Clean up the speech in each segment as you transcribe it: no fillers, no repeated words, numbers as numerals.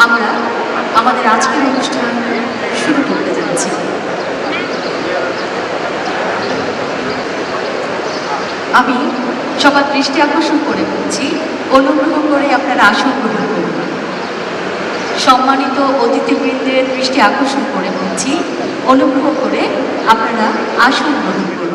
আমরা আমাদের আজকের অনুষ্ঠান শুরু করতে যাচ্ছি। আমি সবার দৃষ্টি আকর্ষণ করে বলছি, অনুগ্রহ করে আপনারা আসন গ্রহণ করুন। সম্মানিত অতিথিবৃন্দের দৃষ্টি আকর্ষণ করে বলছি, অনুগ্রহ করে আপনারা আসন গ্রহণ করুন।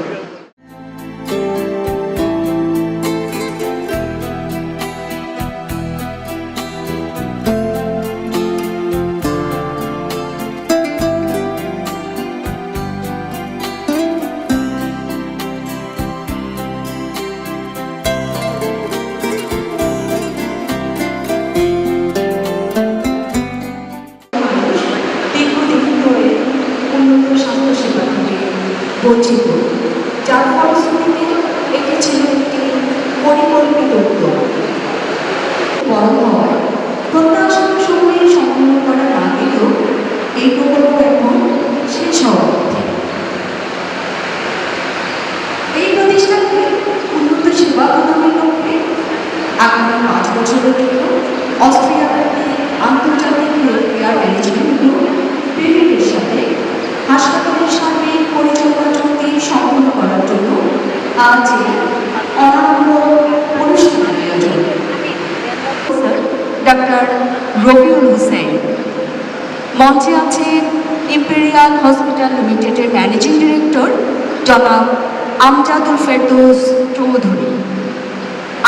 বঞ্চিত, যার ফলশ্রুতিতে এটি ছিল একটি পরিকল্পিত উদ্যোগ। বড় হওয়ায় প্রত্যাশিত সময়ে সম্পন্ন করা না গেলেও এই প্রকল্প এখন শেষ হওয়া পথে। এই প্রতিষ্ঠানকে উন্নত সেবা প্রদানের লক্ষ্যে আগামী 5 বছরের জন্য অস্ট্রিয়ার একটি আন্তর্জাতিক হেলথ কেয়ার ম্যানেজমেন্ট গ্রুপ পিভিডির সাথে হাসপাতালের সার্বিক পরিচালনা চুক্তি সম্পন্ন করার জন্য আজ অনারম্ভ অনুষ্ঠানের আয়োজন। ডক্টর রবিউল হোসেন, মঞ্চে আছেন ইম্পেরিয়াল হসপিটাল লিমিটেডের ম্যানেজিং ডিরেক্টর জনাব আমজাদুল ফেরদৌস চৌধুরী।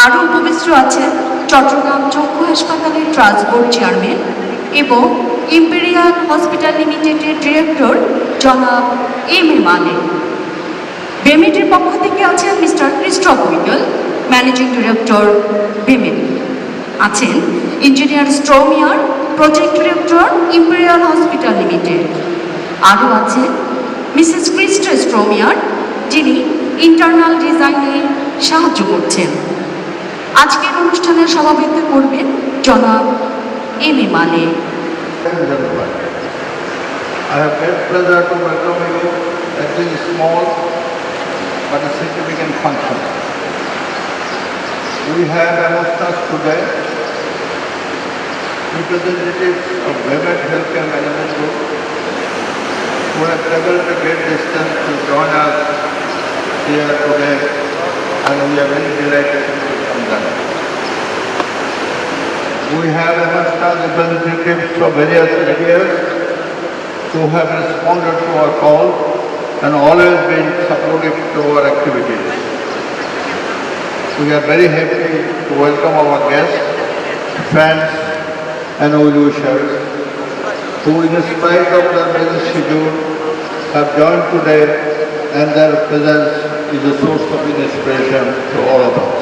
আরও উপবিষ্ট আছেন চট্টগ্রাম চক্ষু হাসপাতালের ট্রাস্ট বোর্ড চেয়ারম্যান এবং ইম্পেরিয়াল হসপিটাল লিমিটেডের ডিরেক্টর জনাব এম.এ. মালে। বেমেডের পক্ষ থেকে আছেন mister Christoph Wiegel, managing director Bemed. আছেন engineer Stromeyer, project director imperial hospital limited. আরও আছেন মিসেস ক্রিস্টা স্ট্রোমিয়ার, যিনি ইন্টারনাল ডিজাইনে সাহায্য করছেন। আজকের অনুষ্ঠানের সভাপতিত্ব করবেন জনাব এম.এ. মালে। I have great pleasure to welcome you at this small but a significant function. We have amongst us today representatives of Bemet Healthcare Management Group who have traveled a great distance to join us here today, and we are very delighted to welcome them. We have amongst us representatives of various areas who have responded to our call and always been supportive to our activities. We are very happy to welcome our guests, fans and well-wishers who, in spite of their busy schedule, have joined today, and their presence is a source of inspiration to all of us.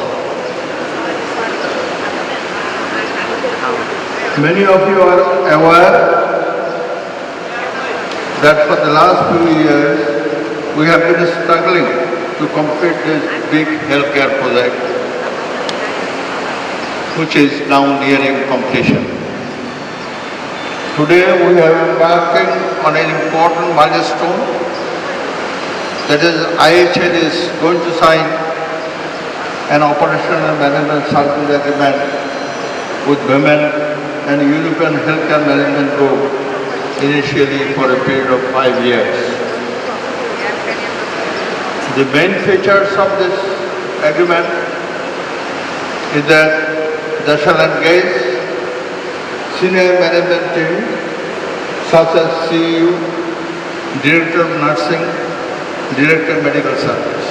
Many of you are aware that for the last few years we have been struggling to complete this big healthcare project, which is now nearing completion. Today we are embarking on an important milestone, that is, IHL is going to sign an operational and management services agreement with Women and European Healthcare Management Group, initially for a period of 5 years. The main features of this agreement is that they shall engage senior management team such as CEO, Director of Nursing, Director of Medical Service,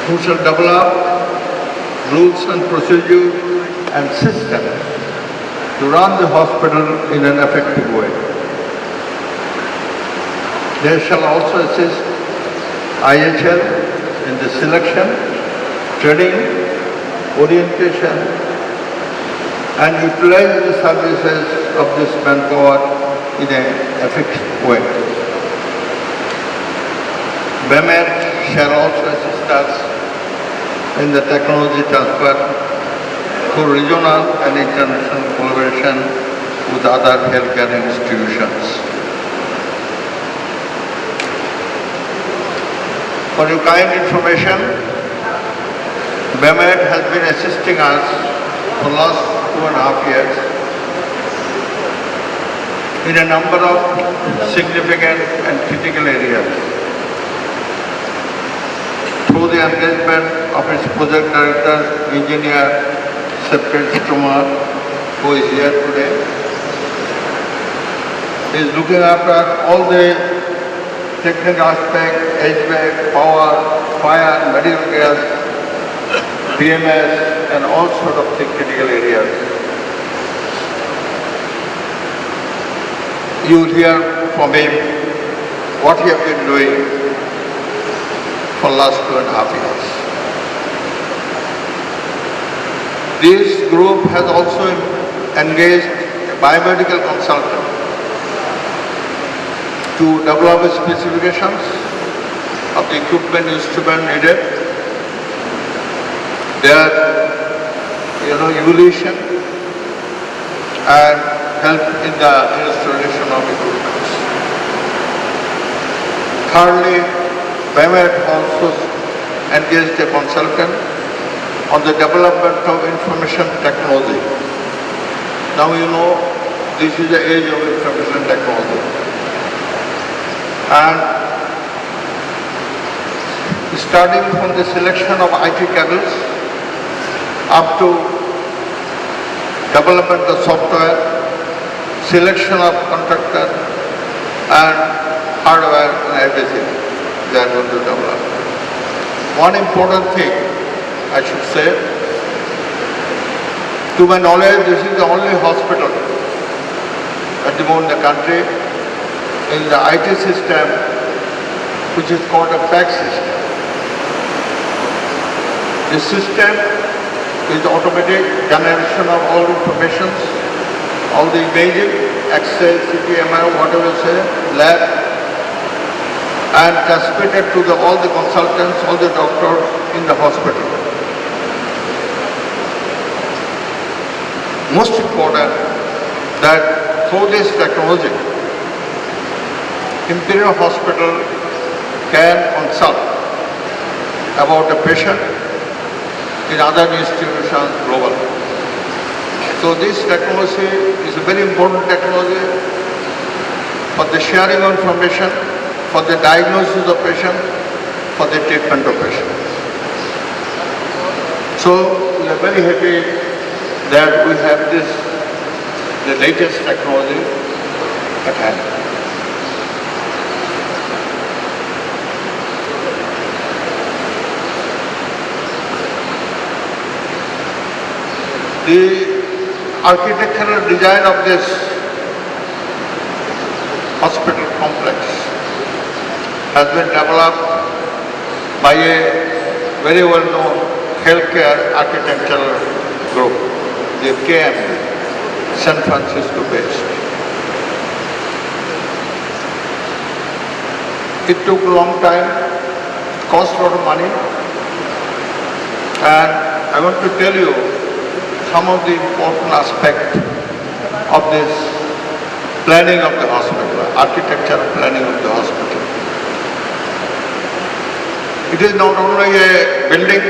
who shall develop rules and procedures and systems to run the hospital in an effective way. They shall also assist IHL in the selection, training, orientation, and utilize the services of this manpower in an effective way. BEMET shall also assist us in the technology transfer through regional and international collaboration with other healthcare institutions. For your kind information, BEMET has been assisting us for the last 2.5 years in a number of significant and critical areas. Through the engagement of its project director, engineer Kumar, who is here today, is looking after all the technical aspects, HVAC, power, fire, medical gas, BMS, and all sort of critical areas. You will hear from him what he has been doing for the last 2.5 years. This group has also engaged a biomedical consultant to develop specifications of the equipment instrument needed, their evaluation, and help in the installation of equipment. Thirdly, BIMED also engaged a consultant on the development of information technology. Now you know this is the age of information technology. And starting from the selection of IT cables up to development of software, selection of contractor and hardware and everything they are going to develop. One important thing I should say, to my knowledge, this is the only hospital at the moment in the country in the IT system which is called a PAC system. This system is automatic generation of all information, all the imaging, X-ray, CT, MRI, whatever you say, lab, and transmitted to all the consultants, all the doctors in the hospital. Most important that through this technology, Imperial Hospital can consult about a patient in other institutions globally. So this technology is a very important technology for the sharing of information, for the diagnosis of patient, for the treatment of patient. So we are very happy that we have this, the latest technology at hand. The architectural design of this hospital complex has been developed by a very well-known healthcare architectural group, the KMD, San Francisco based. It took a long time, cost a lot of money, and I want to tell you some of the important aspects of this planning of the hospital, architectural planning of the hospital. It is not only a building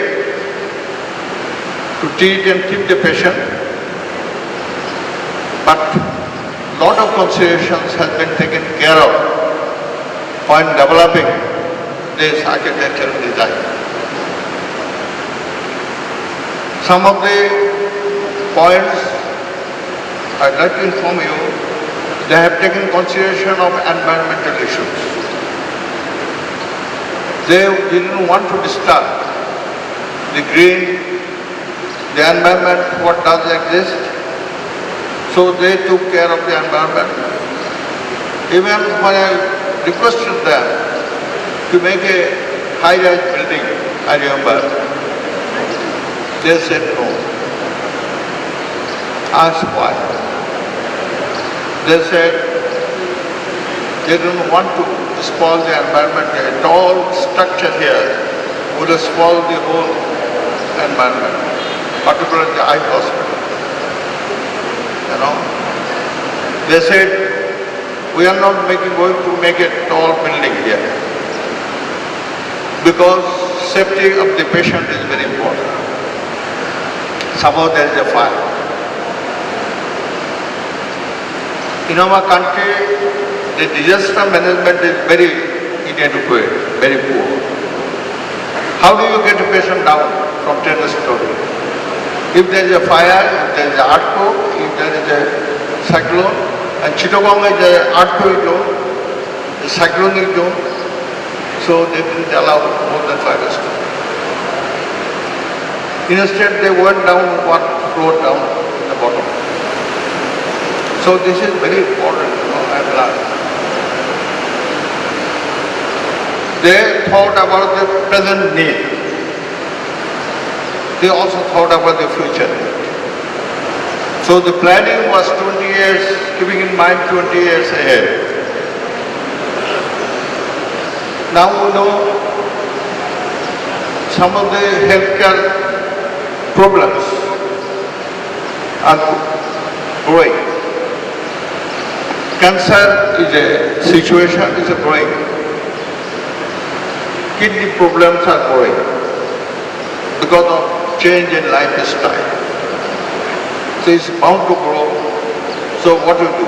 to treat and keep the patient, but a lot of considerations have been taken care of when developing this architectural design. Some of the points I'd like to inform you, they have taken consideration of environmental issues. They didn't want to disturb the green, the environment, what does exist. So they took care of the environment. Even when I requested them to make a high-rise building, I remember, they said no. Asked why. They said they didn't want to spoil the environment. A tall structure here would spoil the whole environment, particularly the eye hospital. They said, we are not going to make a tall building here because safety of the patient is very important. Suppose there is a fire. In our country, the disaster management is very inadequate, very poor. How do you get a patient down from 10 story? If there is a fire, if there is an earthquake, if there is a cyclone, and Chittagong is an earthquake zone, a cyclonic zone, so they didn't allow more than 5 stories. Instead, they went down one floor down in the bottom. So this is very important, I've learned. They thought about the present need. They also thought about the future need. So the planning was 20 years, keeping in mind 20 years ahead. Now we know some of the healthcare problems are growing. Cancer is a situation, is a growing. Kidney problems are growing because of change in lifestyle. So it's bound to grow. So what do you do?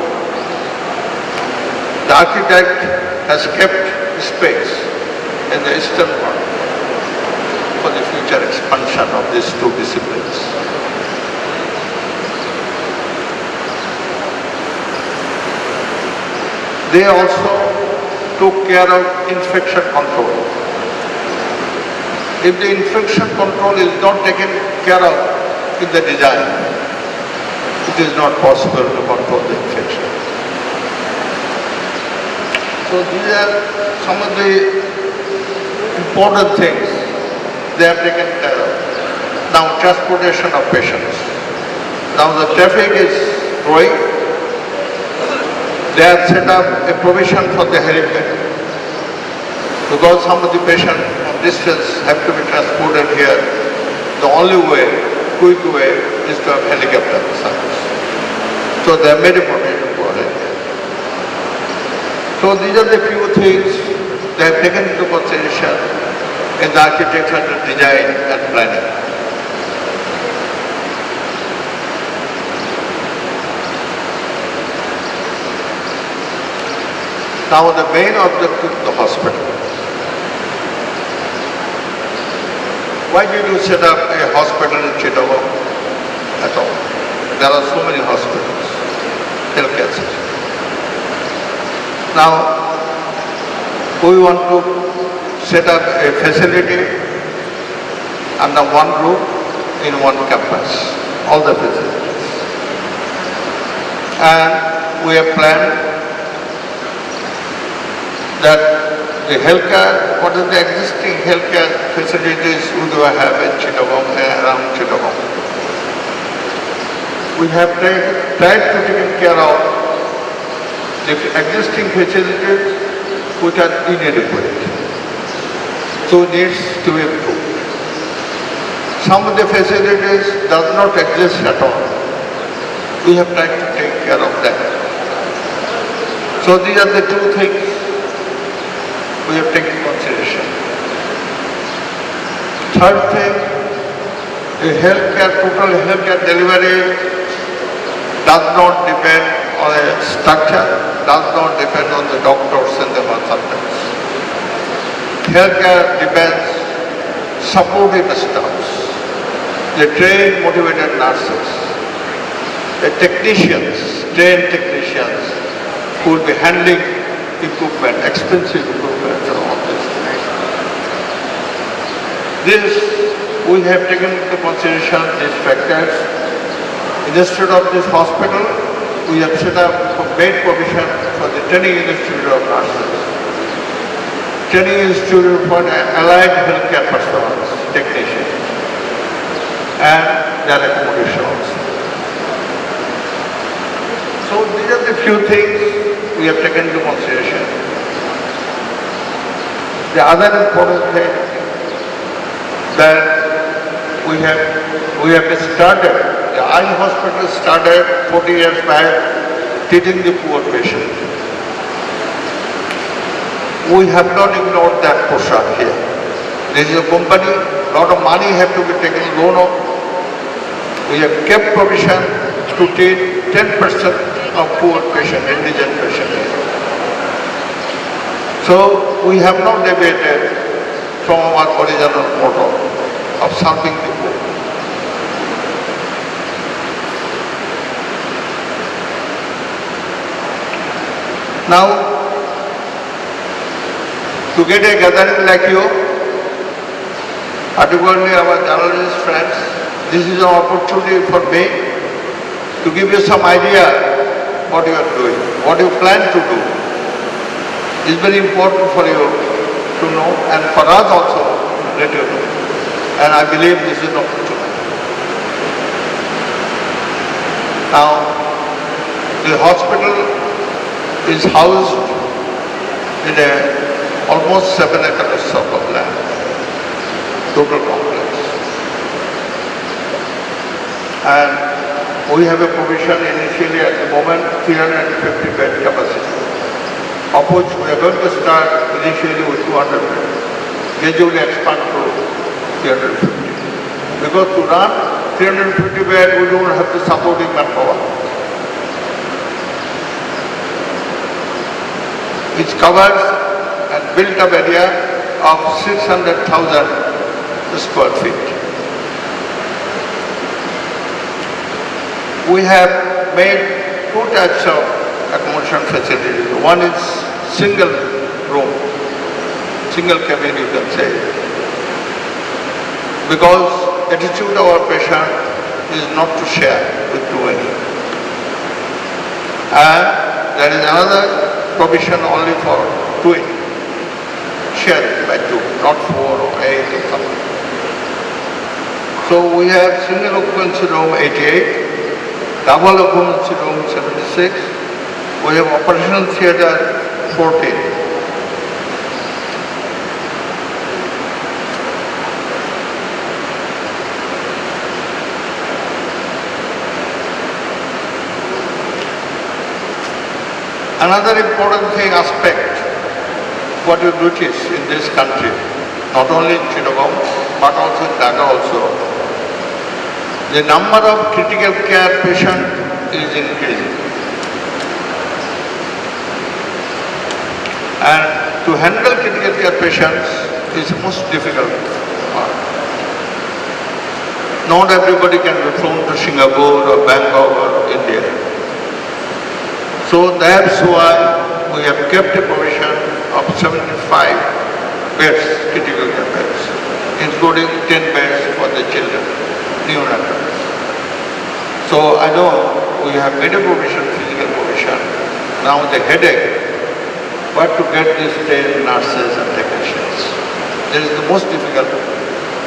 The architect has kept space in the Eastern world for the future expansion of these two disciplines. They also took care of infection control. If the infection control is not taken care of in the design, it is not possible to control the infection. So these are some of the important things they have taken care of. Now transportation of patients. Now the traffic is growing. They have set up a provision for the helipad because some of the patients from distance have to be transported here. The only way, quick way, is to have helicopter service. So they have made a provision for it. So these are the few things they have taken into consideration in the architectural design and planning. Now the main objective of the hospital. Why did you set up a hospital in Chittagong at all? There are so many hospitals, healthcare systems. Now, we want to set up a facility under one roof in one campus, all the facilities. And we have planned that the healthcare, what are the existing healthcare facilities we do have in Chittagong and around Chittagong. We have tried to take care of the existing facilities which are inadequate. So it needs to be improved. Some of the facilities does not exist at all. We have tried to take care of that. So these are the two things we have taken consideration. Third thing, the total healthcare delivery does not depend on a structure, does not depend on the doctors and the consultants. Healthcare depends supportive staffs, the trained, motivated nurses, the technicians, trained technicians who will be handling equipment, expensive equipment and all this. This, we have taken into consideration these factors. Instead of this hospital, we have set up a made provision for the training institute of nurses, training institute for allied healthcare personnel, technicians, and their accommodation also. So these are the few things we have taken into consideration. The other important thing that we have started, the eye hospital started 40 years back treating the poor patient. We have not ignored that portion here. This is a company, a lot of money have to be taken loan of. We have kept provision to take 10% of poor patient, indigent patient. So we have not deviated from our original motto of serving the poor. Now, to get a gathering like you, particularly our journalist friends, this is an opportunity for me to give you some idea what you are doing, what you plan to do. It's very important for you to know and for us also to let you know. And I believe this is an opportunity. Now, the hospital is housed in a almost 7 acres of land, total complex. And we have a provision initially at the moment 350 bed capacity, of which we are going to start initially with 200 beds, gradually expand to 350. Because to run 350 beds, we don't have the supporting manpower. Which covers and built up area of 600,000 square feet. We have made two types of accommodation facilities. One is single room, single cabin you can say. Because attitude of our patient is not to share with too many. And there is another provision only for twin, share by two, not 4 or 8 or something. So we have single occupancy room 88, double occupancy room 76, we have operational theatre 14. Another important thing, aspect, what you notice in this country, not only in Chittagong, but also in Dhaka also, the number of critical care patients is increasing. And to handle critical care patients is the most difficult part. Not everybody can be flown to Singapore or Bangkok or India. So that's why we have kept a provision of 75 beds, critical care beds, including 10 beds for the children, neonatals. So I know we have made a provision, physical provision. Now the headache, but to get these trained nurses and technicians. This is the most difficult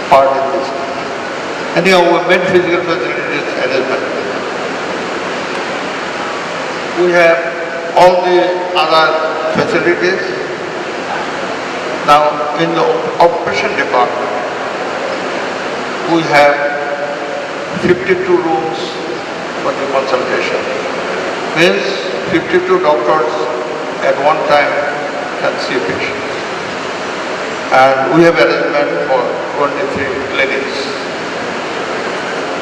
part in this country. Anyhow, we made physical facilities arrangement. We have all the other facilities. Now, in the operation department, we have 52 rooms for the consultation. Means 52 doctors at one time can see patients. And we have arrangement for 23 clinics,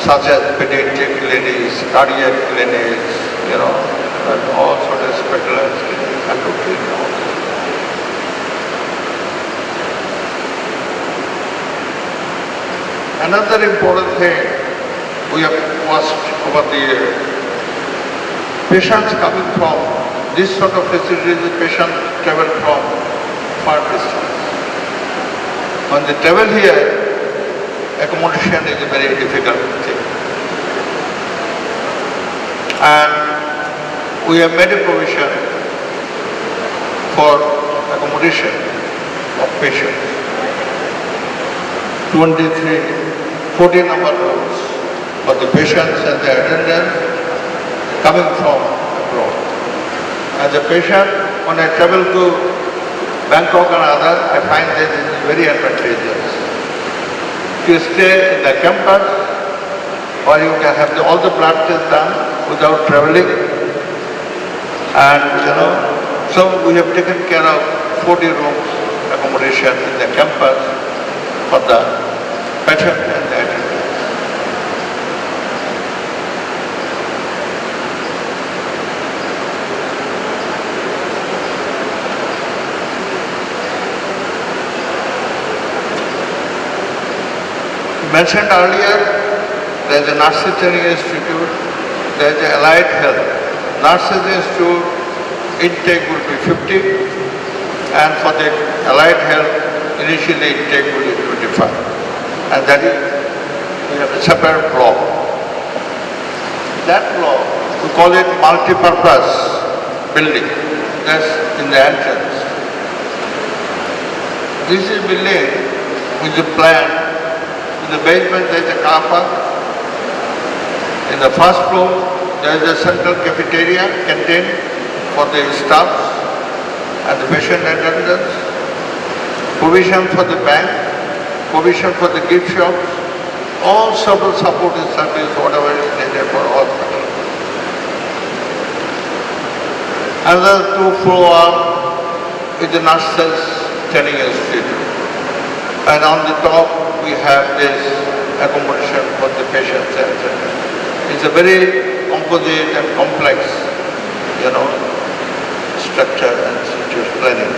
such as pediatric clinics, cardiac clinics, and all sort of specialized clinics and routine also. Another important thing we have watched over the years, patients coming from this sort of facilities, the patient travel from far distance. When they travel here, accommodation is a very difficult thing. And we have made a provision for accommodation of patients. 14 number rooms for the patients and the attendants coming from abroad. As a patient, when I travel to Bangkok and others, I find that it is very advantageous to stay in the campus, or you can have all the blood tests done without traveling. And so we have taken care of 40 rooms accommodation in the campus for the patient and the attendants. mentioned earlier, there is a Nurses Training Institute, there is a Allied Health. Nurses Institute intake will be 50, and for the Allied Health, initially intake will be 25. And that is, we have a separate block. That block, we call it multi-purpose building. That's in the entrance. This is building with the plan. In the basement there is a car park. In the first floor there is a central cafeteria, canteen for the staffs and the patient attendants. Provision for the bank, provision for the gift shops, all several supporting service, whatever is needed for hospital. Another 2 floors is the Nurses Training Institute. And on the top we have this accommodation for the patients. It's a very composite and complex, structure and situation planning.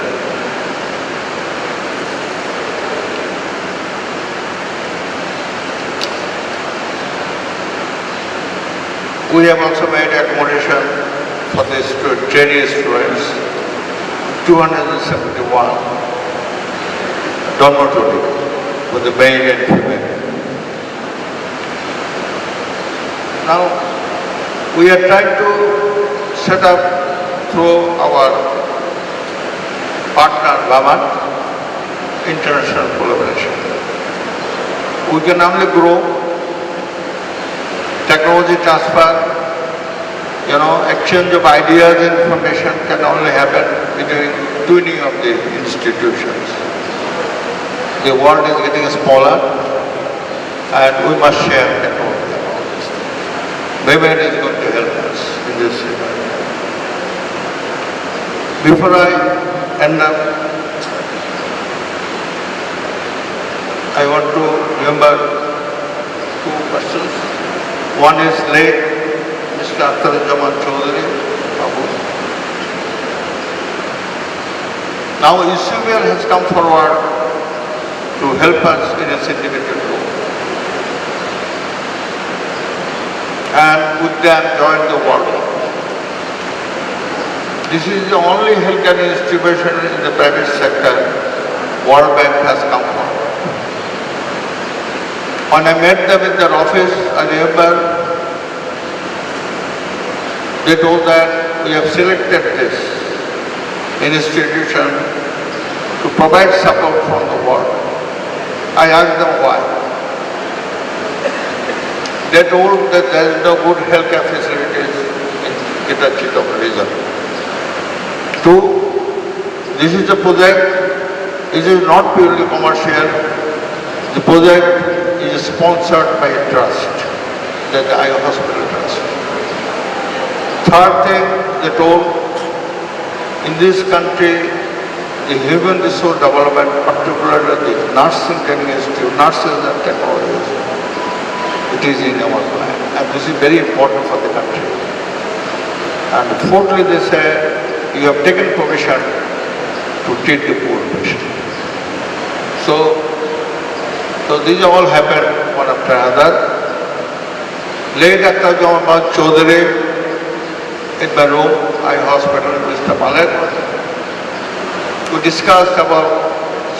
We have also made accommodation for the trainee students, 271 dormitory for the male and female. Now, we are trying to set up through our partner Vaman international collaboration. We can only grow, technology transfer, exchange of ideas and information can only happen between twinning of the institutions. The world is getting smaller and we must share technology and all this. Women is going to help us in this regard. Before I end up, I want to remember 2 questions. One is late Mr. Akhtaruজ্জামান Chaudhary. Now Imperial has come forward to help us in a significant role. And with them join the world. This is the only healthcare institution in the private sector World Bank has come forward. When I met them in their office, I remember they told that we have selected this institution to provide support from the world. I asked them why. They told that there is no good healthcare facilities in Greater Chittagong region. 2, this is a project, it is not purely commercial. The project is sponsored by a trust, the Eye Hospital Trust. Third thing, they told, in this country, the human resource development, particularly the nursing training institute, nurses and technologies, it is in our plan. And this is very important for the country. And fourthly, they said, you have taken permission to treat the poor patient. So these all happened one after another. Late Akhtaruজ্জামান Chaudhary, in my room, Eye Hospital, Mr. Malek, we discussed about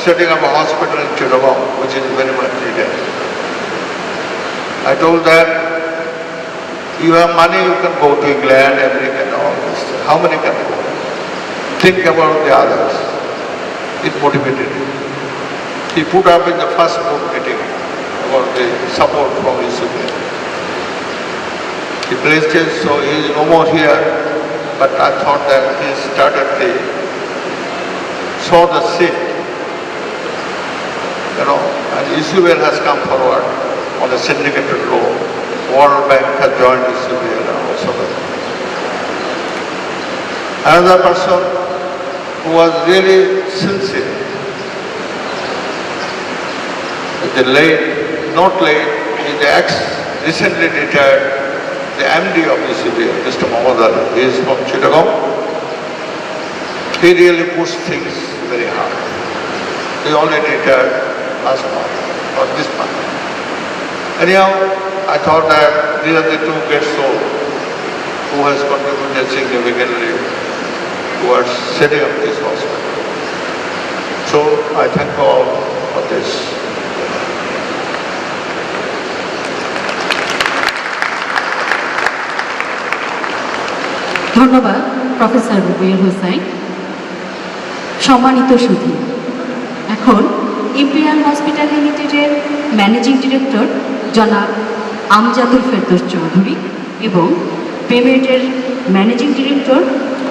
setting up a hospital in Chittagong, which is very much needed. I told that you have money, you can go to England, America and all this. How many can go? Think about the others. It motivated him. He put up in the first board meeting about the support from Imperial. He placed it, so he is no more here, but I thought that he started saw the seed, and Imperial has come forward on a syndicated loan. World Bank has joined Imperial and also another person who was really sincere. The late, not late, he is the recently retired, the MD of Imperial, Mr. Mohammed Ali. He is from Chittagong. He really pushed things very hard. He already retired last month or this month. Anyhow, I thought that these are the two great souls who has contributed significantly towards setting up this hospital. So I thank all for this. ধন্যবাদ professor Rubel Hossain. সম্মানিত সুধী, এখন imperial hospital লিমিটেডের managing director জনাব আমজাদুল ফেরদৌস চৌধুরী এবং পেমেন্টের managing director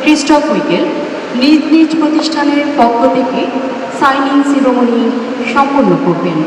Christoph উইকেল নিজ নিজ প্রতিষ্ঠানের পক্ষ থেকে সাইনিং সেরেমনি সম্পন্ন করবেন।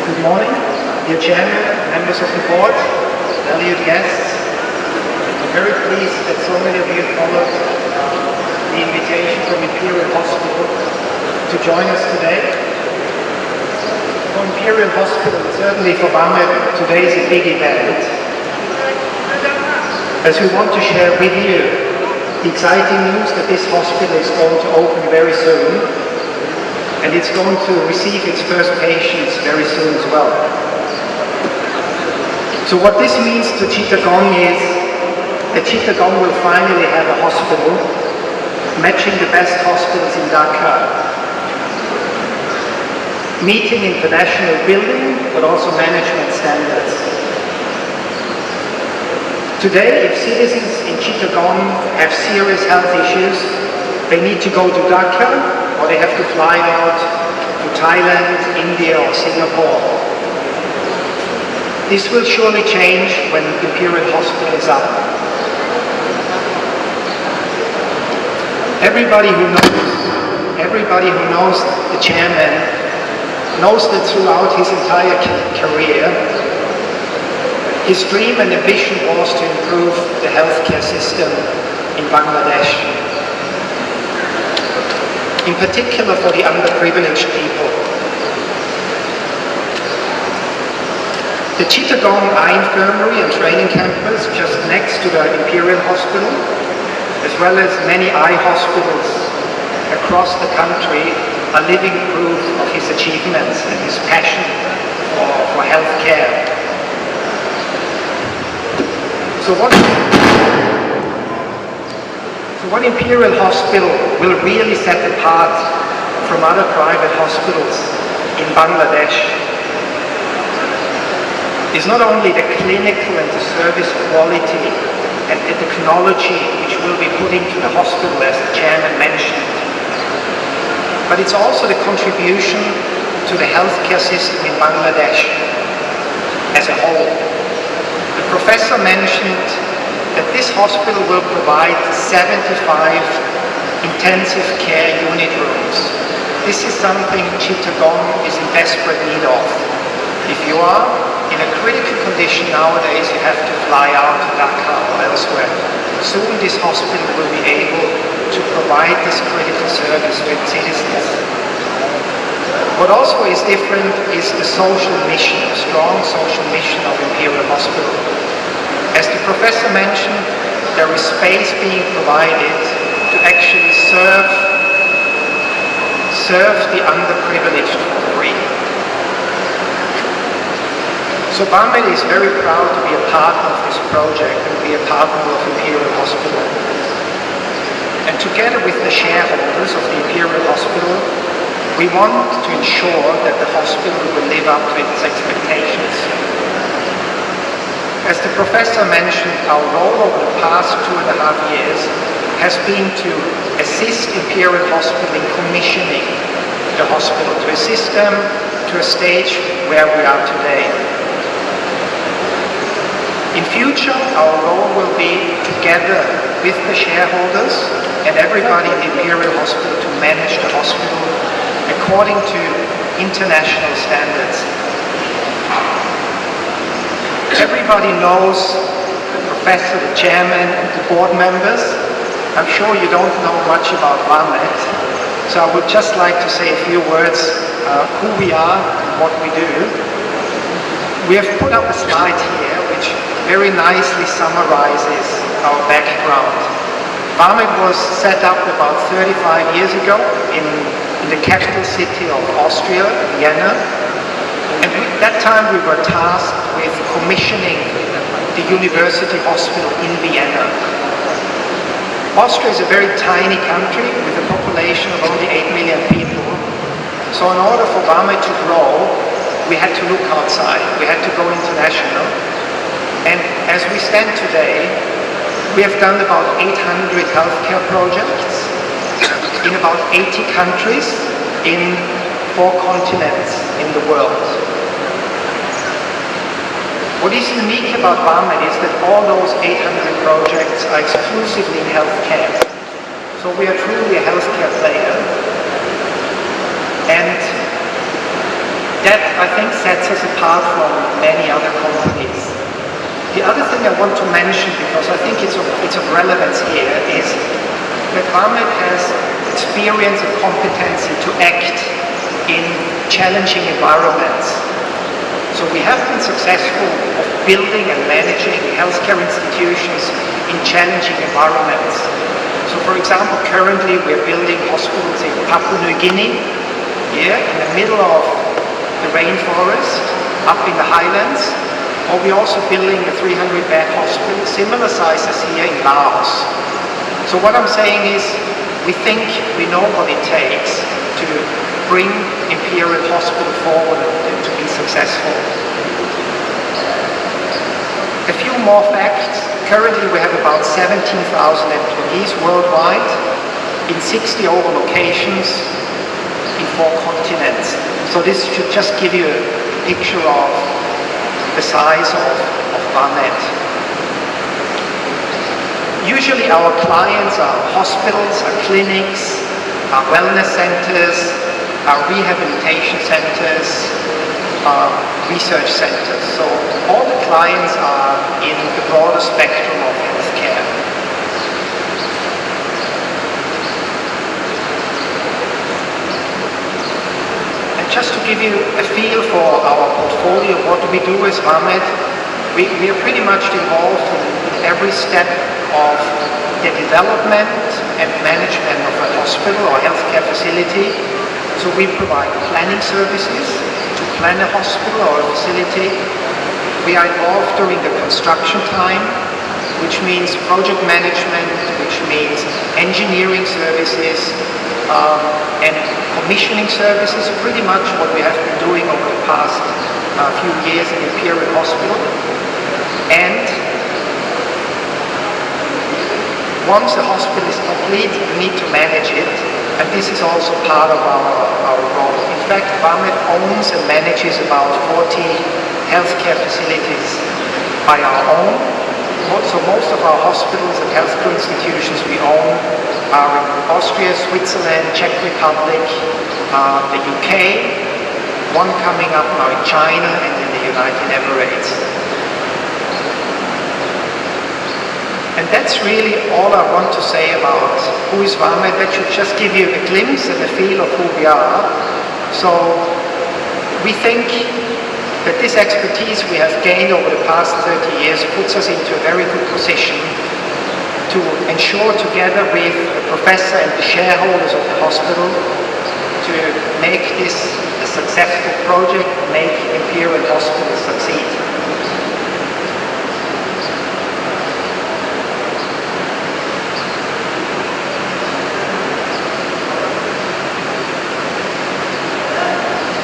Good morning, dear Chairman, members of the board, valued guests. I'm very pleased that so many of you followed the invitation from Imperial Hospital to join us today. For Imperial Hospital, certainly for Bangladesh, today is a big event, as we want to share with you the exciting news that this hospital is going to open very soon, and it's going to receive its first patients very soon as well. So what this means to Chittagong is that Chittagong will finally have a hospital matching the best hospitals in Dhaka, meeting international building but also management standards. Today, if citizens in Chittagong have serious health issues, they need to go to Dhaka or they have to fly out to Thailand, India or Singapore. This will surely change when Imperial Hospital is up. Everybody who knows the chairman knows that throughout his entire career, his dream and ambition was to improve the healthcare system in Bangladesh, in particular for the underprivileged people. The Chittagong Eye Infirmary and Training Campus, just next to the Imperial Hospital, as well as many eye hospitals across the country, are living proof of his achievements and his passion for healthcare. So what Imperial Hospital will really set apart from other private hospitals in Bangladesh is not only the clinical and the service quality and the technology which will be put into the hospital, as the chairman mentioned, but it's also the contribution to the healthcare system in Bangladesh as a whole. The professor mentioned that this hospital will provide 75 intensive care unit rooms. This is something Chittagong is in desperate need of. If you are in a critical condition nowadays, you have to fly out to Dhaka or elsewhere. Soon this hospital will be able to provide this critical service to its citizens. What also is different is the social mission, the strong social mission of Imperial Hospital. As the professor mentioned, there is space being provided to actually serve the underprivileged for free. So Barmed is very proud to be a partner of this project and be a partner of Imperial Hospital. And together with the shareholders of the Imperial Hospital, we want to ensure that the hospital will live up to its expectations. As the professor mentioned, our role over the past 2.5 years has been to assist Imperial Hospital in commissioning the hospital, to assist them to a stage where we are today. In future, our role will be, together with the shareholders and everybody in the Imperial Hospital, to manage the hospital according to international standards. Everybody knows the professor, the chairman, and the board members. I'm sure you don't know much about Barmed, so I would just like to say a few words who we are and what we do. We have put up a slide here which very nicely summarizes our background. Barmed was set up about 35 years ago in the capital city of Austria, Vienna. And at that time we were tasked with commissioning the university hospital in Vienna. Austria is a very tiny country with a population of only 8 million people. So in order for Barmed to grow, we had to look outside, we had to go international. And as we stand today, we have done about 800 healthcare projects in about 80 countries in 4 continents in the world. What is unique about Barmed is that all those 800 projects are exclusively in healthcare. So we are truly a healthcare player. And that, I think, sets us apart from many other companies. The other thing I want to mention, because I think it's of relevance here, is that Barmed has experience and competency to act in challenging environments. So we have been successful of building and managing healthcare institutions in challenging environments. So for example, currently we're building hospitals in Papua New Guinea, here in the middle of the rainforest, up in the highlands. Or we're also building a 300-bed hospital, similar sizes here in Laos. So what I'm saying is, we think we know what it takes to bring Imperial Hospital forward and to be successful. A few more facts. Currently we have about 17,000 employees worldwide in 60 over locations in 4 continents. So this should just give you a picture of the size of Barmed. Usually our clients are hospitals, are clinics, are wellness centers, are rehabilitation centers, are research centers. So all the clients are in the broader spectrum of healthcare. Just to give you a feel for our portfolio, what do we do as Barmed? We are pretty much involved in every step of the development and management of a hospital or healthcare facility. So we provide planning services to plan a hospital or a facility. We are involved during the construction time, which means project management, which means engineering services, and commissioning services, pretty much what we have been doing over the past few years in Imperial Hospital. And once the hospital is complete, we need to manage it, and this is also part of our role. In fact, Barmed owns and manages about 40 healthcare facilities by our own. So most of our hospitals and healthcare institutions we own are in Austria, Switzerland, Czech Republic, the UK, one coming up now in China and in the United Emirates. And that's really all I want to say about who is Barmed. That should just give you a glimpse and a feel of who we are. So we think that this expertise we have gained over the past 30 years puts us into a very good position to ensure, together with the professor and the shareholders of the hospital, to make this a successful project, make Imperial Hospital succeed.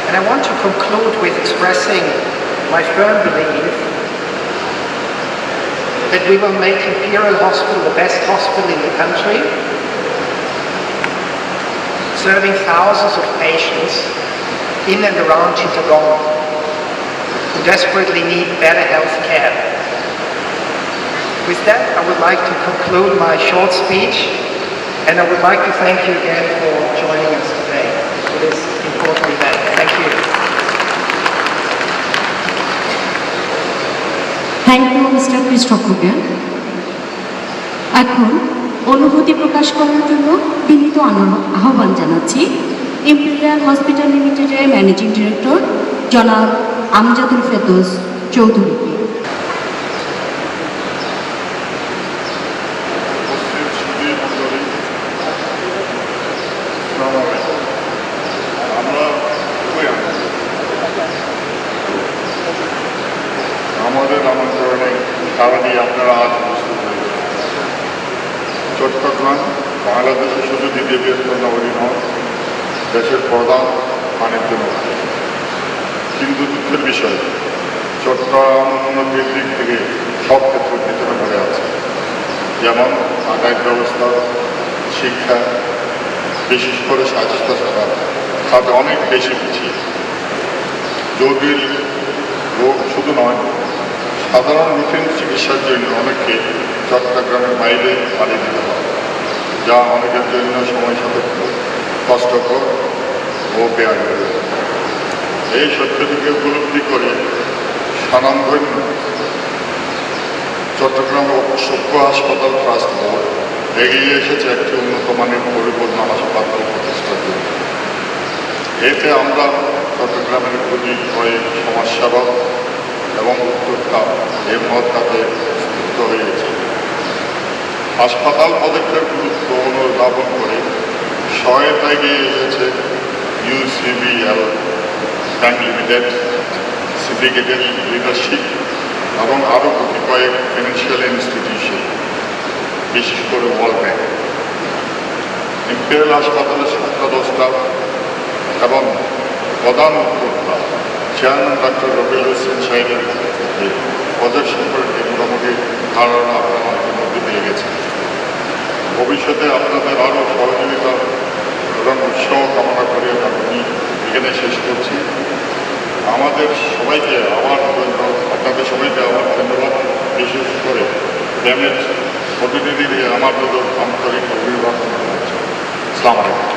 And I want to conclude with expressing my firm belief that we will make Imperial Hospital the best hospital in the country, serving thousands of patients in and around Chittagong who desperately need better health care. With that, I would like to conclude my short speech, and I would like to thank you again for joining us today for this important event. Thank you. Thank you mister Christopher. এখন অনুভূতি প্রকাশ করার জন্য বিনীত আহ্বান জানাচ্ছি imperial hospital লিমিটেডের managing director জনাব আমজাদুল ফেরদৌস চৌধুরীকে। আমাদের আমন্ত্রণে সারা দিয়ে আপনারা আজ উপস্থিত হয়েছেন। চট্টগ্রাম বাংলাদেশের শুধু দ্বিতীয় বৃহত্তম নগরী নয়, দেশের প্রধান বাণিজ্য নগরী। কিন্তু দুঃখের বিষয়, চট্টগ্রাম উন্নতির দিক থেকে সব ক্ষেত্রে পিছনে পড়ে আছে। যেমন আদায় ব্যবস্থা, শিক্ষা, বিশেষ করে স্বাস্থ্যসেবা তাতে অনেক বেশি পিছিয়ে। জটিল রোগ শুধু নয়, সাধারণ রুটিন চিকিৎসার জন্য অনেককে চট্টগ্রামের বাইরে পাড়ি দিতে হয়, যা অনেকের জন্য সময় সাপেক্ষ, কষ্টকর ও ব্যয়বহুল। এই সত্যটিকে উপলব্ধি করে স্বনামধন্য চট্টগ্রাম সভ্য হাসপাতাল ট্রাস্ট বোর্ড এগিয়ে এসেছে একটি উন্নত মানের পরিপূর্ণ হাসপাতাল প্রতিষ্ঠার জন্য। এতে আমরা চট্টগ্রামের প্রতি হয়ে সমাজসেবা এবং উদ্যোক্তা এর মত কাজে যুক্ত হয়েছে। হাসপাতাল প্রজেক্টের গুরুত্ব অনুধাবন করে সহায়তা এগিয়ে এসেছে UCBL bank limited, syndicated leadership এবং আরও কয়েক ফিনান্সিয়াল ইনস্টিটিউশন, বিশেষ করে ওয়ার্ল্ড ব্যাংক। ইম্পেরিয়াল হাসপাতালের সংখ্যা স্টাফ এবং প্রধান উদ্যোক্তা চেয়ারম্যান ডক্টর রবিউল হোসেন সাহেবের প্রজেক্ট সম্পর্কে মোটামুটি ধারণা আপনার মধ্যে পেয়ে গেছে। ভবিষ্যতে আপনাদের আরও সহযোগিতা এবং উৎসাহ কামনা করে আমি এখানে শেষ করছি। আমাদের সবাইকে আপনাদের সবাইকে আমার ধন্যবাদ, বিশেষ করে ড্যামেজ প্রতিনিধি দিয়ে আমার আন্তরিক অভিবাদন জানাচ্ছি। আসসালামু আলাইকুম।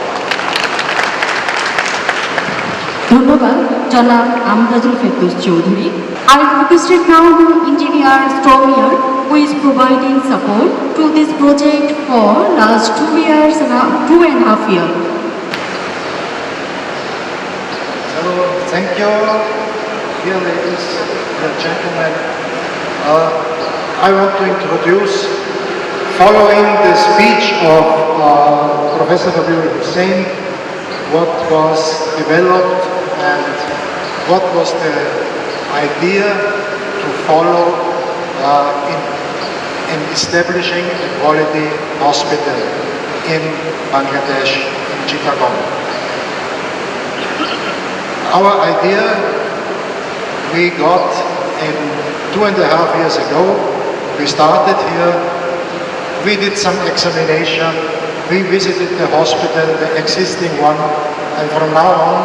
ধন্যবাদ জনাব Amjadul Ferdous Chowdhury. I requested now the engineer Stromier, who is providing support to this project for last 2.5 years. So, thank you, dear ladies and gentlemen. I want to introduce, following the speech of Professor Rubio Hussein, what was developed and what was the idea to follow in establishing a quality hospital in Bangladesh, in Chittagong. Our idea we got in 2.5 years ago. We started here, we did some examination, we visited the hospital, the existing one, and from now on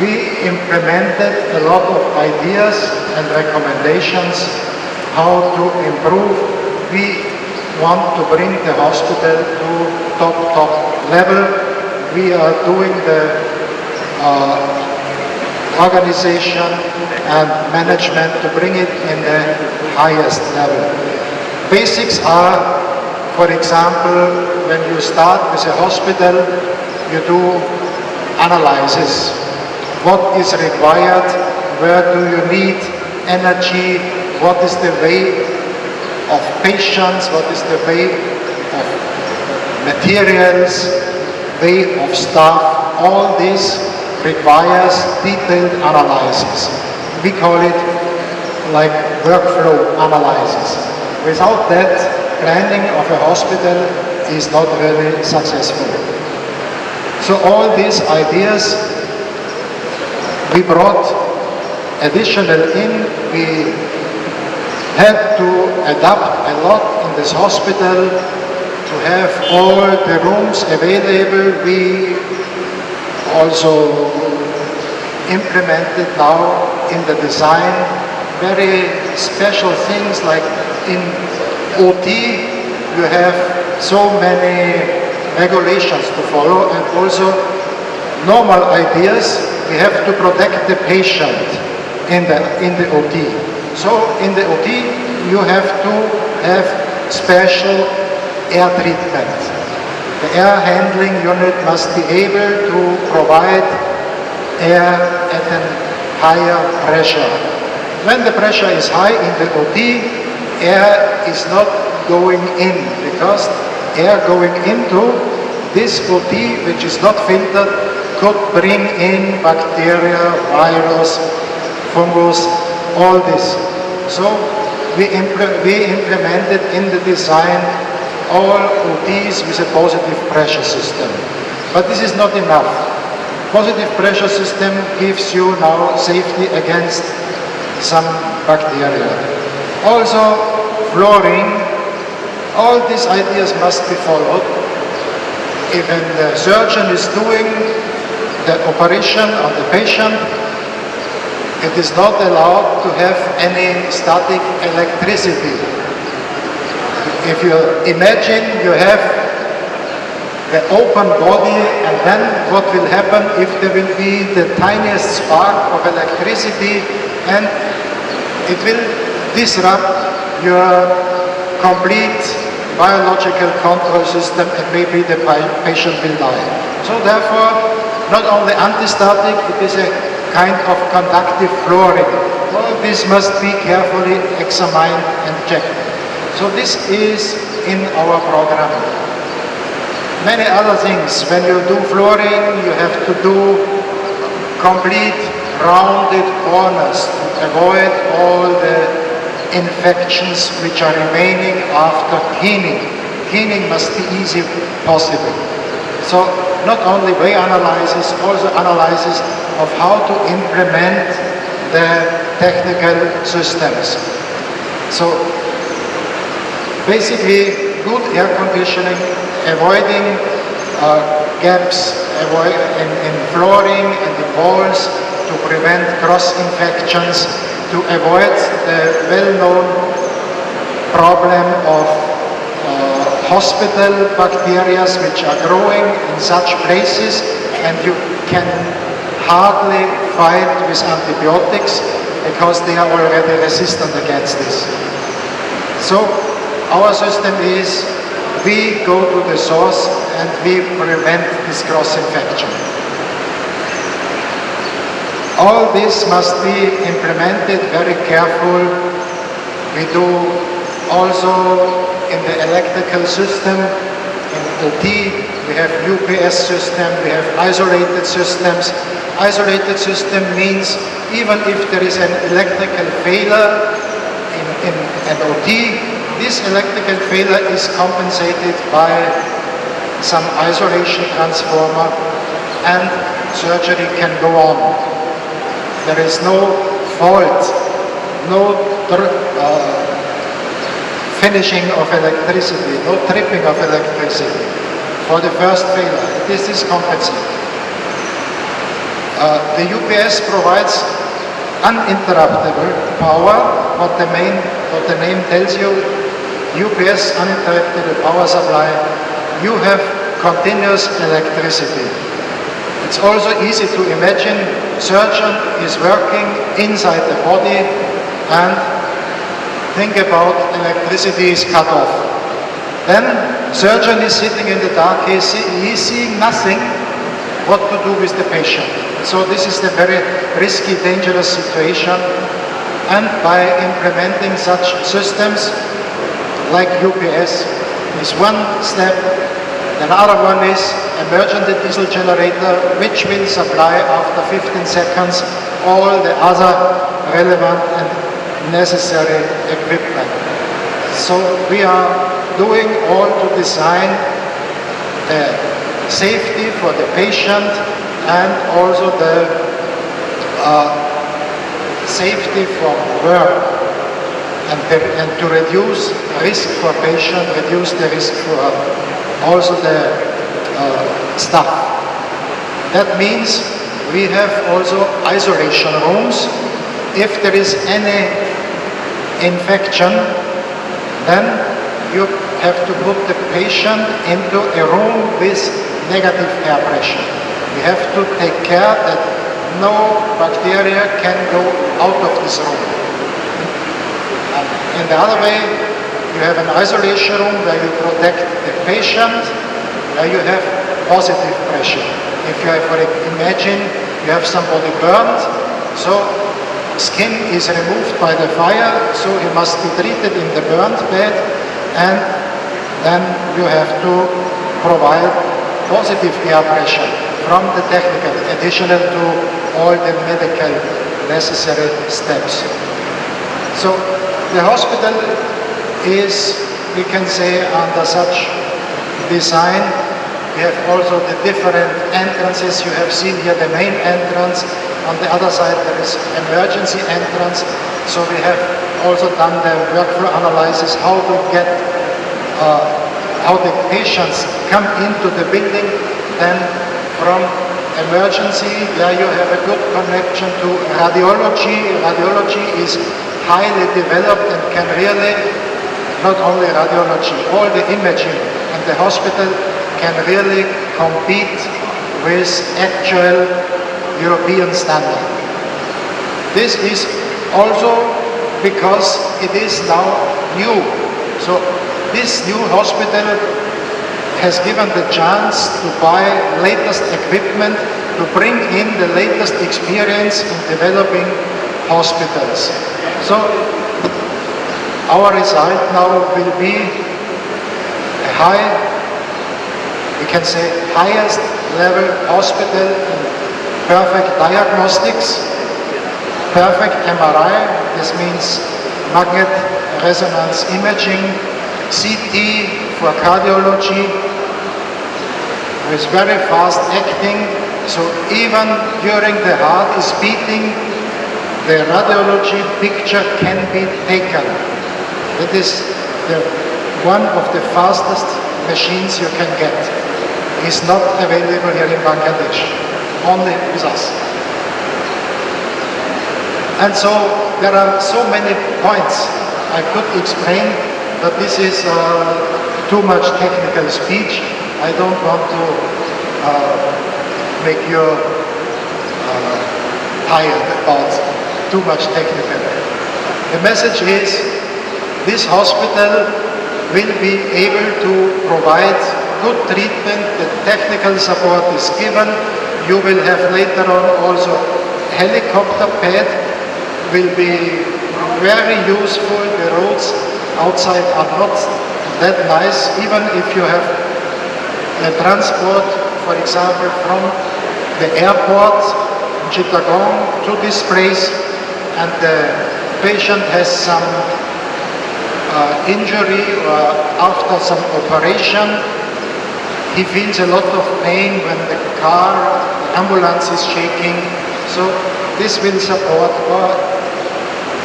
we implemented a lot of ideas and recommendations how to improve. We want to bring the hospital to top level. We are doing the organization and management to bring it in the highest level. Basics are, for example, when you start with a hospital, you do analysis. What is required? Where do you need energy? What is the way of patients? What is the way of materials? Way of staff? All this requires detailed analysis. We call it like workflow analysis. Without that, planning of a hospital is not really successful. So all these ideas we brought additional in. We had to adapt a lot in this hospital to have all the rooms available. We also implemented now in the design very special things, like in OT you have so many regulations to follow, and also normal ideas. We have to protect the patient in the OT. So in the OT you have to have special air treatment. The air handling unit must be able to provide air at a higher pressure. When the pressure is high in the OT, air is not going in, because air going into this OT, which is not filtered, could bring in bacteria, virus, fungus, all this. So we implemented in the design all OTs with a positive pressure system. But this is not enough. Positive pressure system gives you now safety against some bacteria. Also, flooring, all these ideas must be followed. Even the surgeon is doing the operation on the patient, it is not allowed to have any static electricity. If you imagine you have the open body, and then what will happen if there will be the tiniest spark of electricity, and it will disrupt your complete biological control system, and maybe the patient will die. So therefore, not only anti-static, it is a kind of conductive flooring. All this must be carefully examined and checked. So this is in our program. Many other things. When you do flooring, you have to do complete rounded corners to avoid all the infections which are remaining after cleaning. Cleaning must be easy possible. So not only way analysis, also analysis of how to implement the technical systems. So basically, good air conditioning, avoiding gaps in flooring and the walls to prevent cross-infections, to avoid the well-known problem of hospital bacteria which are growing in such places, and you can hardly fight with antibiotics because they are already resistant against this. So our system is, we go to the source and we prevent this cross-infection. All this must be implemented very careful. We do also in the electrical system, in OT, we have UPS system, we have isolated systems. Isolated system means even if there is an electrical failure in an OT, this electrical failure is compensated by some isolation transformer, and surgery can go on. There is no fault, no finishing of electricity, no tripping of electricity for the first failure. This is compensated. The UPS provides uninterruptible power. What the name tells you, UPS, uninterruptible power supply. You have continuous electricity. It's also easy to imagine surgeon is working inside the body, and think about electricity is cut off. Then surgeon is sitting in the dark, he's seeing nothing. what to do with the patient. So this is a very risky, dangerous situation. And by implementing such systems like UPS is one step. Another one is emergency diesel generator, which will supply after 15 seconds all the other relevant and necessary equipment. So we are doing all to design the safety for the patient and also the safety from work and to reduce risk for patient, reduce the risk for also the staff. That means we have also isolation rooms. If there is any infection, then you have to put the patient into a room with negative air pressure. We have to take care that no bacteria can go out of this room. In the other way, you have an isolation room where you protect the patient, where you have positive pressure. If you have, imagine you have somebody burned, so skin is removed by the fire, so he must be treated in the burnt bed, and then you have to provide positive air pressure from the technical, additional to all the medical necessary steps. So the hospital is, we can say, under such design. We have also the different entrances. You have seen here the main entrance. On the other side there is emergency entrance. So we have also done the workflow analysis, how to get, how the patients come into the building. Then from emergency, there you have a good connection to radiology. Radiology is highly developed and can really, not only radiology, all the imaging in the hospital can really compete with actual European standard. This is also because it is now new. So this new hospital has given the chance to buy latest equipment, to bring in the latest experience in developing hospitals. So our result now will be a high, we can say highest level hospital in perfect diagnostics, perfect MRI, this means magnet resonance imaging, CT for cardiology, with very fast acting, so even during the heart is beating, the radiology picture can be taken. That is one of the fastest machines you can get. It's not available here in Bangladesh, only with us. And so there are so many points I could explain, but this is too much technical speech. I don't want to make you tired about too much technical. The message is this hospital will be able to provide good treatment, the technical support is given. You will have later on also helicopter pad, will be very useful. The roads outside are not that nice, even if you have a transport, for example, from the airport in Chittagong to this place, and the patient has some injury or after some operation, he feels a lot of pain when the car, the ambulance is shaking. So this will support, or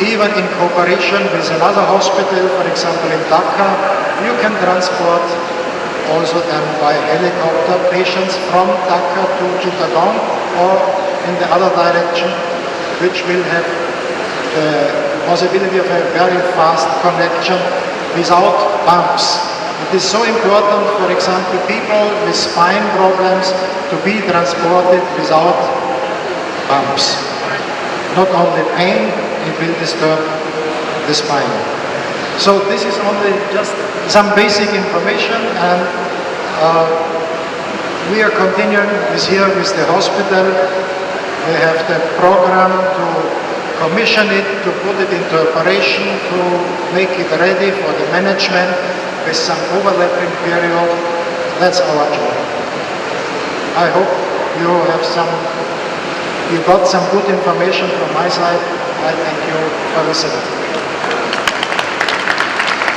even in cooperation with another hospital, for example in Dhaka, you can transport also then by helicopter patients from Dhaka to Chittagong or in the other direction, which will have the possibility of a very fast connection without bumps. It is so important, for example, people with spine problems to be transported without bumps. Not only pain, it will disturb the spine. So this is only just some basic information, and We are continuing here with the hospital. We have the program to commission it, to put it into operation, to make it ready for the management with some overlapping period. That's our job. I hope you got some good information from my side. I thank you for listening.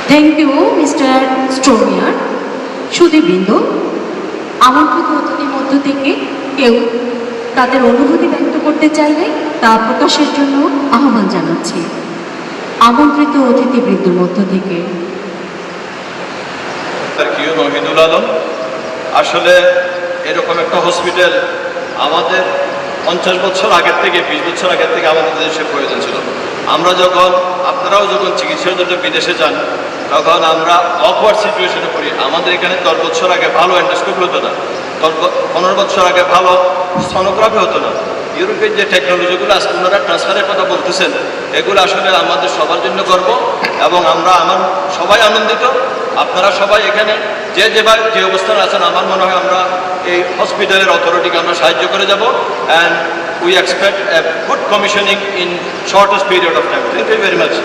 Thank you, Mr. Stromier. সুধীবৃন্দ, আমন্ত্রিত অতিথির মধ্য থেকে কেউ তাদের অনুভূতি ব্যক্ত করতে চাইলে তা প্রকাশের জন্য আহ্বান জানাচ্ছি। আমন্ত্রিত অতিথিবৃন্দর মধ্য থেকে রহিদুল আলম, আসলে এরকম একটা হসপিটাল আমাদের 50 বছর আগের থেকে 20 বছর আগের থেকে আমাদের দেশে প্রয়োজন ছিল। আপনারাও যখন চিকিৎসার জন্য বিদেশে যান তখন আমরা অকওয়ার্ড সিচুয়েশনে পড়ি। আমাদের এখানে 10 বছর আগে ভালো এন্ডোস্কোপি হতো না, 15 বছর আগে ভালো সোনোগ্রাফি হতো না। ইউরোপের যে টেকনোলজিগুলো আজকে ওনারা ট্রান্সফারের কথা বলতেছেন, এগুলো আসলে আমাদের সবার জন্য গর্ব এবং আমার সবাই আনন্দিত। আপনারা সবাই এখানে যে অবস্থানে আছেন, আমার মনে হয় আমরা এই হসপিটালের অথরিটিকে আমরা সাহায্য করে যাব। And we expect a good commissioning in shortest period of time. Thank you very much.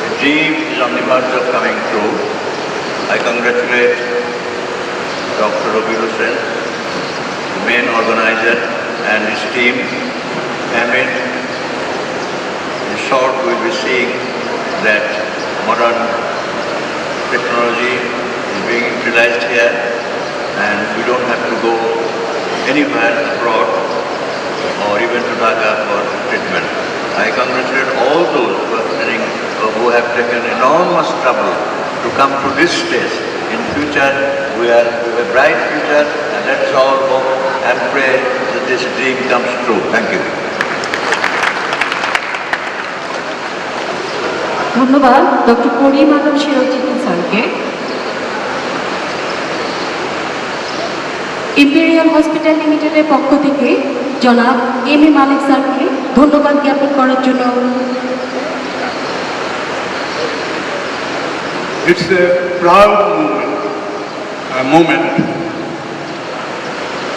The dream is on the verge of coming true. I congratulate Dr. Rabil Hussain, the main organizer, and his team. In short, we'll be seeing that modern technology is being utilized here, and we don't have to go anywhere abroad or even to Dhaka for treatment. I congratulate all those who have taken enormous trouble to come to this stage. In future, we have a bright future, and let's all hope and pray that this dream comes true. Thank you. ধন্যবাদ doctor করিম আলম শিরোচিত স্যারকে। Imperial hospital লিমিটেডের পক্ষ থেকে জনাব M A মালিক স্যারকে ধন্যবাদ জ্ঞাপন করার জন্য। It's a proud moment,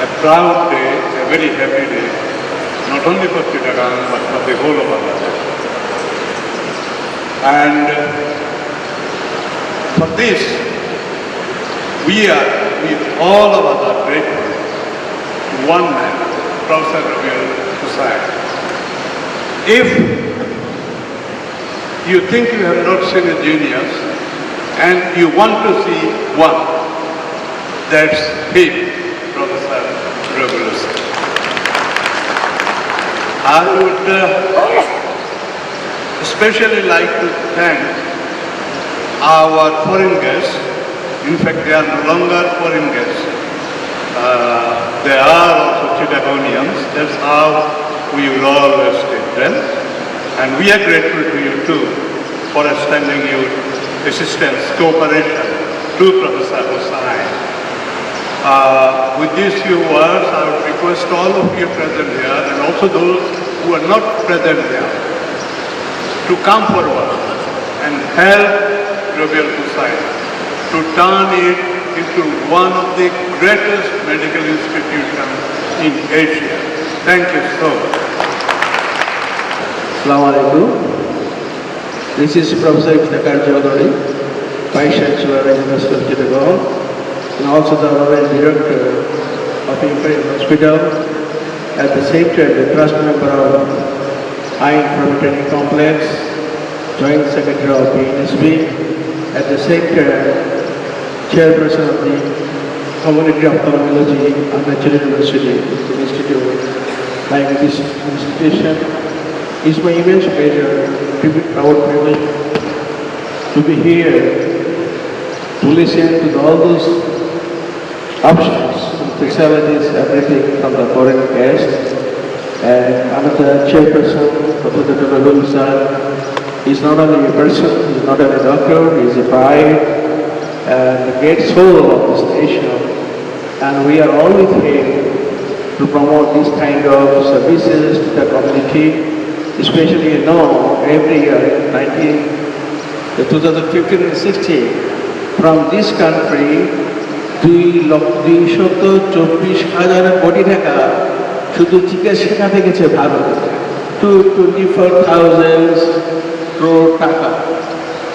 a proud day, a very happy day, not only for Chittagong but for the whole of Bangladesh. And for this, we all of us are grateful to one man, Professor Rabil Hussain. If you think you have not seen a genius and you want to see one, that's him, Professor Rabil Hussain. I would especially like to thank our foreign guests. In fact, they are no longer foreign guests. They are also Chittagonians. That's how we will always treat them. And we are grateful to you too for extending your assistance, cooperation to Professor Hussain. With these few words, I would request all of you present here and also those who are not present here to come forward and help Rabil Hussain to turn it into one of the greatest medical institutions in Asia. Thank you so much. Assalamu alaikum. This is Professor Iftikhar Chaudhary, Vice Chancellor at University of Chittagong, and also the Honorary Director of Imperial Hospital, at the same time the Trust Member of Ain Training Complex, Joint Secretary of PNSB, at the same time Chairperson of the Community of Ophthalmology and the Children's University Institute. Like this institution, it's my immense pleasure, proud privilege to be here to listen to all those options, facilities, everything from the foreign guests. And another chairperson, Dr. Rabil Hussain, is not only a person, he's not only a doctor, he's a pride and the great soul of this nation. And we are all with him to promote this kind of services to the community. Especially, you know, every year in 2015 and 16, from this country, 2,224,000 কোটি টাকা শুধু চিকিৎসাতে গেছে ভারতে, 24,000 crore টাকা.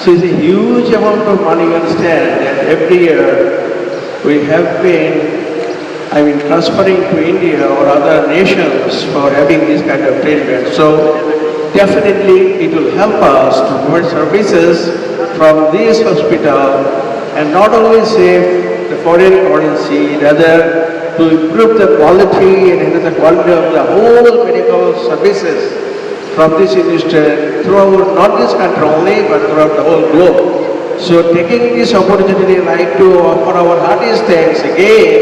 So it's a huge amount of money. You understand that every year we have been, transferring to India or other nations for having this kind of treatment. So definitely it will help us to provide services from this hospital and not only save the foreign currency, rather to improve the quality and enhance the quality of the whole medical services from this institution throughout not this country only but throughout the whole globe. So taking this opportunity, I'd like to offer our heartiest thanks again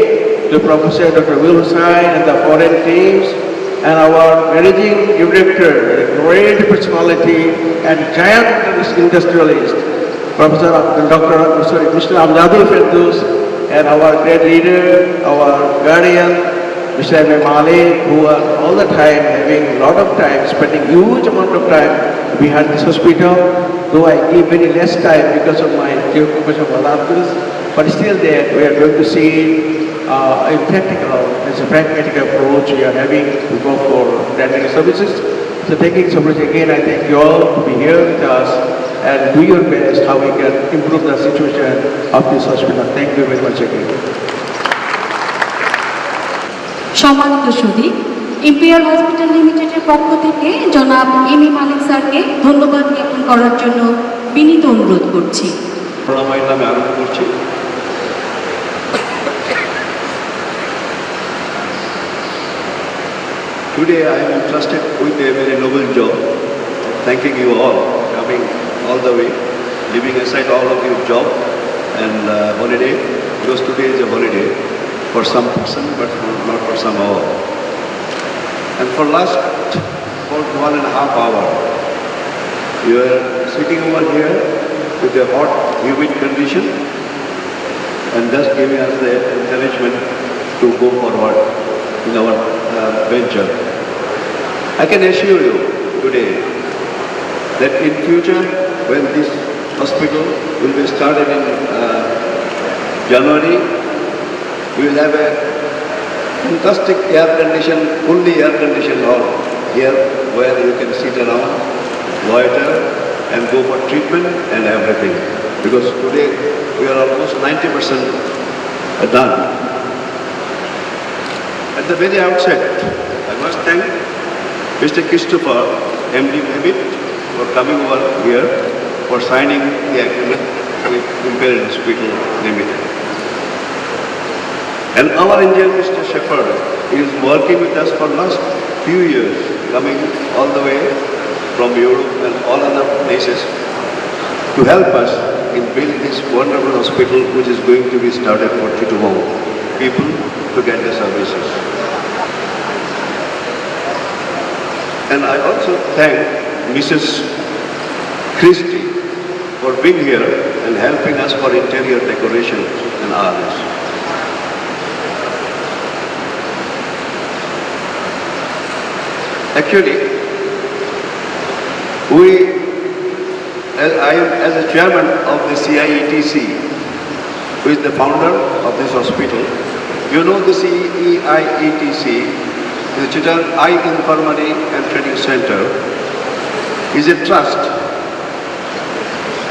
to Professor Dr. Wilson and the foreign teams and our managing director, a great personality and giant industrialist, Mr. Amjadul Ferdous, and our great leader, our guardian, Mr. M. Malik, who are all the time having a lot of time, spending huge amount of time behind this hospital, though I give very less time because of my preoccupation with others, but still there we are going to see in practical, as a pragmatic approach we are having to go for rendering services. So taking this opportunity again, I thank you all to be here with us and do your best how we can improve the situation of this hospital. Thank you very much again. সম্মানিত সুধী, imperial hospital লিমিটেডের পক্ষ থেকে জনাব M A মালিক স্যারকে ধন্যবাদ জ্ঞাপন করার জন্য বিনীত অনুরোধ করছি। প্রণামের নামে আরম্ভ করছি। Today I am entrusted with a very noble job, thanking you all coming all the way, leaving aside all of your job and holiday, because today is a holiday for some person but not for some all. And for last about 1.5 hours, you are sitting over here with a hot, humid condition and thus giving us the encouragement to go forward in our venture. I can assure you today that in future, when this hospital will be started in January, we will have a fantastic fully air conditioned hall here where you can sit around, loiter and go for treatment and everything. Because today we are almost 90% done. At the very outset, I must thank Mr. Christopher, MD for coming over here for signing the agreement with Imperial Hospital Limited. And our engineer, Mr. Shepherd, is working with us for last few years, coming all the way from Europe and all other places to help us in building this wonderful hospital which is going to be started for Chittagong people to get the services. And I also thank Mrs. Christie for being here and helping us for interior decoration and others. Actually, I am as a chairman of the CIETC, who is the founder of this hospital. You know the CIETC, the Chittagong Eye Infirmary and Training Center, is a trust,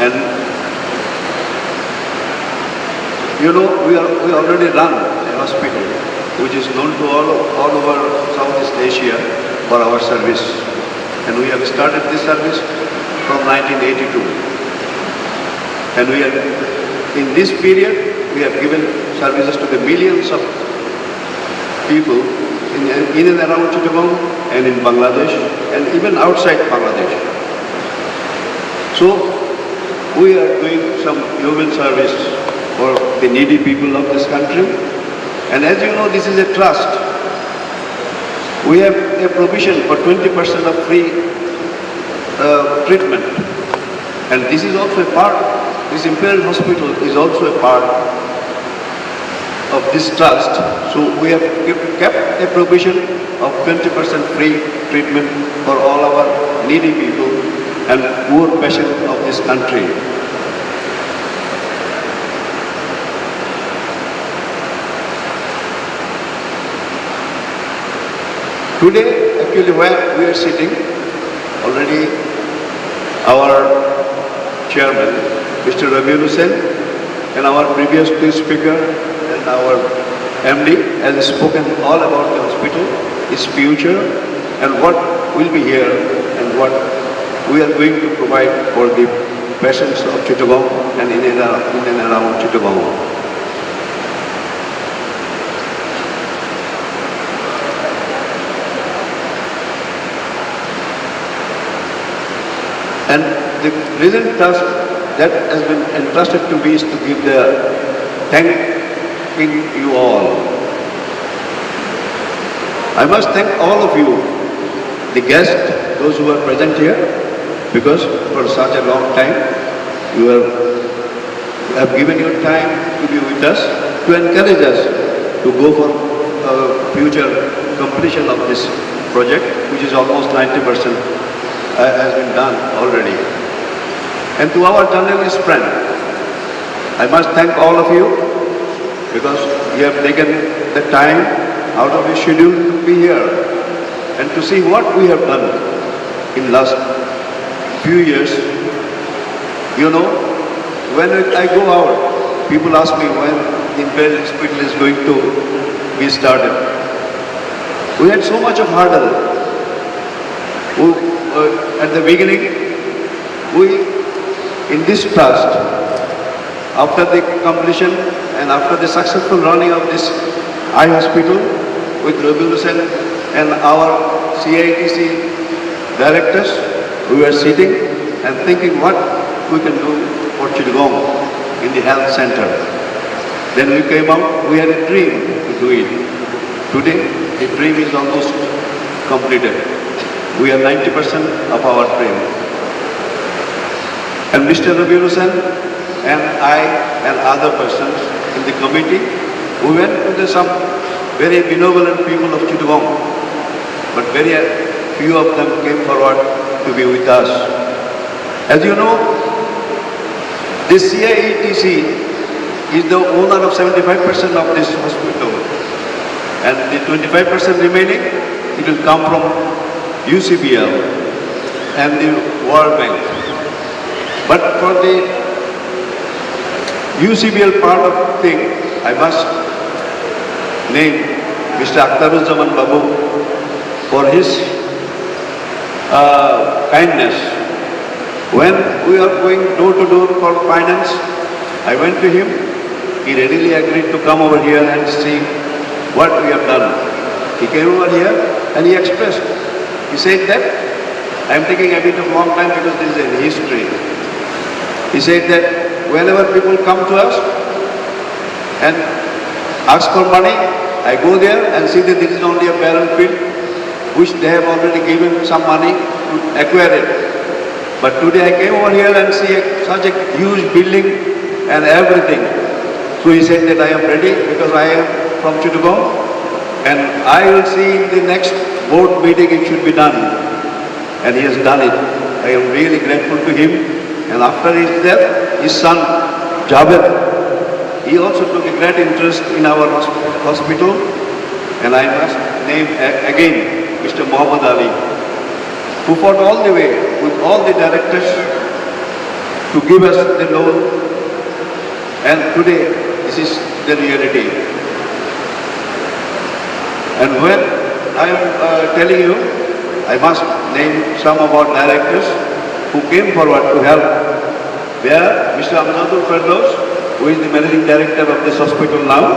and you know we already run a hospital which is known to all over Southeast Asia for our service, and we have started this service from 1982, and we are in this period we have given services to the millions of people in and around Chittagong and in Bangladesh and even outside Bangladesh. So we are doing some human service for the needy people of this country, and as you know, this is a trust. We have a provision for 20% of free treatment, and this is also a part, this Imperial Hospital is also a part of this trust. So we have kept a provision of 20% free treatment for all our needy people and poor patients of this country. Today, actually, where we are sitting, already our chairman, Mr. Rabi Hussain, and our previous two speaker and our MD has spoken all about the hospital, its future, and what will be here and what we are going to provide for the patients of Chittagong and in and around Chittagong. And the present task that has been entrusted to me is to give the thanking you all. I must thank all of you, the guests, those who are present here, because for such a long time you have given your time to be with us, to encourage us to go for future completion of this project, which is almost 90% has been done already. And to our journalist friend, I must thank all of you because you have taken the time out of your schedule to be here and to see what we have done in last few years. You know, when I go out, people ask me when the Imperial Hospital is going to be started. We had so much of hurdle. At the beginning, in this trust, after the completion and after the successful running of this eye hospital with Rabi Hussain and our CITC directors, we were sitting and thinking what we can do for Chittagong in the health center. Then we came out, we had a dream to do it. Today, the dream is almost completed. We are 90% of our dream. And Mr. Rabi Hussain and I and other persons in the committee, we went to some very benevolent people of Chittagong, but very few of them came forward to be with us. As you know, the CIETC is the owner of 75% of this hospital, and the 25% remaining, it will come from UCBL and the World Bank. But for the UCBL part of thing, I must name Mr. Akhtaruzzaman Babu for his kindness. When we are going door to door for finance, I went to him. He readily agreed to come over here and see what we have done. He came over here and he expressed. He said that, I'm taking a bit of long time because this is a history. He said that whenever people come to us and ask for money, I go there and see that this is only a barren field, which they have already given some money to acquire it. But today I came over here and see such a huge building and everything. So he said that I am ready because I am from Chittagong and I will see in the next board meeting it should be done. And he has done it. I am really grateful to him. And after his death, his son, Javed, he also took a great interest in our hospital. And I must name again Mr. Muhammad Ali, who fought all the way with all the directors to give us the loan. And today, this is the reality. And when I am telling you, I must name some of our directors who came forward to help. There, Mr. Amjadul Firdaus, who is the managing director of this hospital now,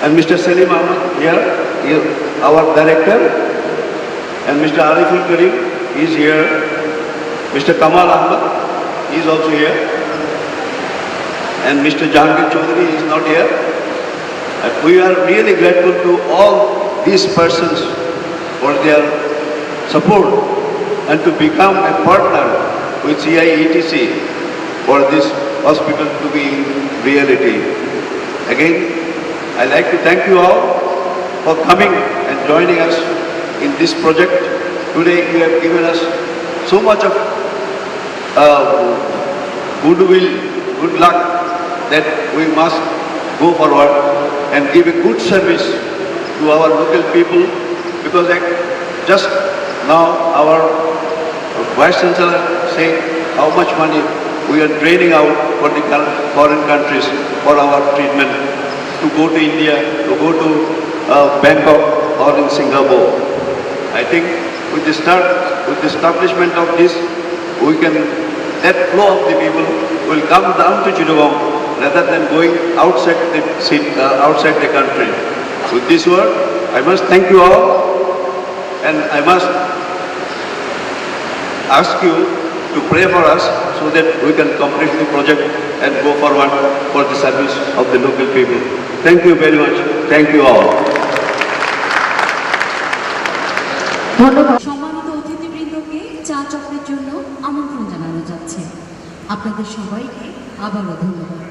and Mr. Salim Ahmed here, our director, and Mr. Ariful Karim is here, Mr. Kamal Ahmed is also here, and Mr. Jahangir Chaudhary is not here. And we are really grateful to all these persons for their support and to become a partner with CIETC for this hospital to be reality. Again, I'd like to thank you all for coming and joining us in this project. Today you have given us so much of goodwill, good luck, that we must go forward and give a good service to our local people because just now our Vice Chancellor saying how much money we are draining out for the foreign countries for our treatment, to go to India, to go to Bangkok or in Singapore. I think with the establishment of this, that flow of the people will come down to Chittagong rather than going outside the country. With this word, I must thank you all, and I must ask you to pray for us so that we can complete the project and go forward for the service of the local people. Thank you very much. Thank you all. ধন্যবাদ। সম্মানিত অতিথিবৃন্দকে চা চক্রের জন্য আমন্ত্রণ জানানো যাচ্ছে। আপনাদের সবাইকে আবারও ধন্যবাদ।